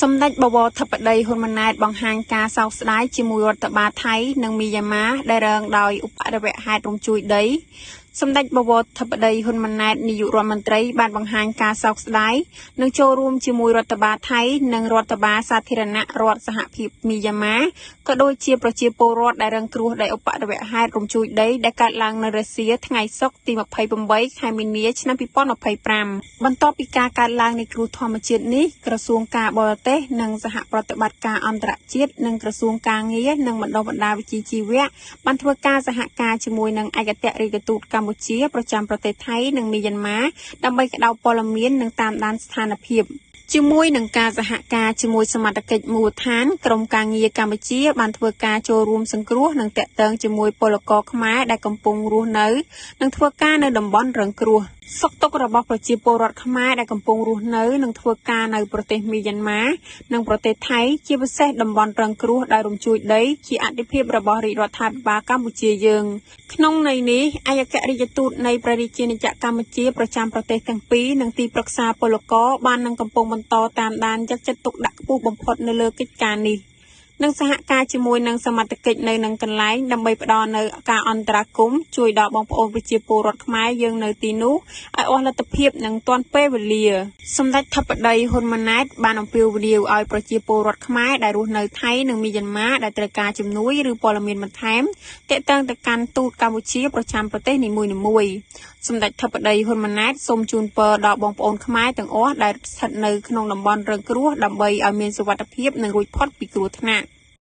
សម្ដេចបវរធិបតីហ៊ុនម៉ាណែតបង្ហាញការសោកស្ដាយជាមួយរដ្ឋបាលថៃនិងមីយ៉ាន់ម៉ាដែលរងដោយឧបទ្ទវហេតុរំជួយដីសម្ដេចបវរធិបតីហ៊ុនម៉ាណែតនាយករដ្ឋមន្ត្រីបានបង្ហាញការសោកស្ដាយនិងចូលរួមជាមួយរដ្ឋបាលថៃនិងរដ្ឋបាលសាធារណរដ្ឋសហភាពមីយ៉ាន់ម៉ាក៏ដូចជាប្រជាពលរដ្ឋដែលរងគ្រោះដោយឧបទ្ទវហេតុរំជួយដីដែលកើតឡើងនៅរុស្ស៊ីថ្ងៃសុក្រទី28ខែមីនាឆ្នាំ2025បន្ទាប់ពីការកើតឡើងនៃគ្រោះធម្មជាតិនេះក្រសួងការបរទេសនិងសហប្រតិបត្តិការអន្តរជាតិនិងក្រសួងការងារនិងបណ្ដុះបណ្ដាលវិជ្ជាជីវៈបានធ្វើការសហការជាមួយនឹងឯកអគ្គរដ្ឋទូតកម្ពុជាប្រចាំប្រទេសថៃនិងមីយ៉ាន់ម៉ាដើម្បីក្តៅព័ត៌មាននិងតាមដានស្ថានភាពជាមួយនឹងការសហការជាមួយសមាជិកមូលដ្ឋានក្រមការងារកម្ពុជាបានធ្វើការចូលរួមសង្គ្រោះនិងតាក់ទងជាមួយពលករខ្មែរដែលកំពុងរស់នៅនិងធ្វើការនៅតំបន់រងគ្រោះសុខទុក្ខរបស់ប្រជាពលរដ្ឋខ្មែរដែលកំពុងរស់នៅនិងធ្វើការនៅប្រទេសមីយ៉ាន់ម៉ានិងប្រទេសថៃជាពិសេសតំបន់រងគ្រោះដោយរំជួយដីជាអាទិភាពរបស់រាជរដ្ឋាភិបាលកម្ពុជាយើងក្នុងន័យនេះឯកអគ្គរដ្ឋទូតនៃព្រះរាជាណាចក្រកម្ពុជាប្រចាំប្រទេសទាំងពីរនិងទីប្រឹក្សាពលករបាននឹងកំពុងបន្តតាមដានយកចិត្តទុកដាក់ខ្ពស់បំផុតនៅលើកិច្ចការនេះនិងសហការជាមួយនឹងសមាជិកនៅនឹងកន្លែងដើម្បីផ្ដល់នូវការអន្តរាគមន៍ជួយដល់បងប្អូនប្រជាពលរដ្ឋខ្មែរយើងនៅទីនោះឲ្យអស់លទ្ធភាពនិងទាន់ពេលវេលាសម្ដេចធិបតីហ៊ុនម៉ាណែតបានអំពាវនាវឲ្យប្រជាពលរដ្ឋខ្មែរដែលរស់នៅថៃនិងមីយ៉ាន់ម៉ាដែលត្រូវការជំនួយឬព័ត៌មានបន្ថែមទាក់ទងទៅកាន់ទូតកម្ពុជាប្រចាំប្រទេសនីមួយៗសម្ដេចធិបតីហ៊ុនម៉ាណែតសូមជូនពរដល់បងប្អូនខ្មែរទាំងអស់ដែលស្ថិតនៅក្នុងតំបន់រងគ្រោះដើម្បីឲ្យមានសុវត្ថិភាពនិងរួចផុតពីគ្រោះថ្នាក់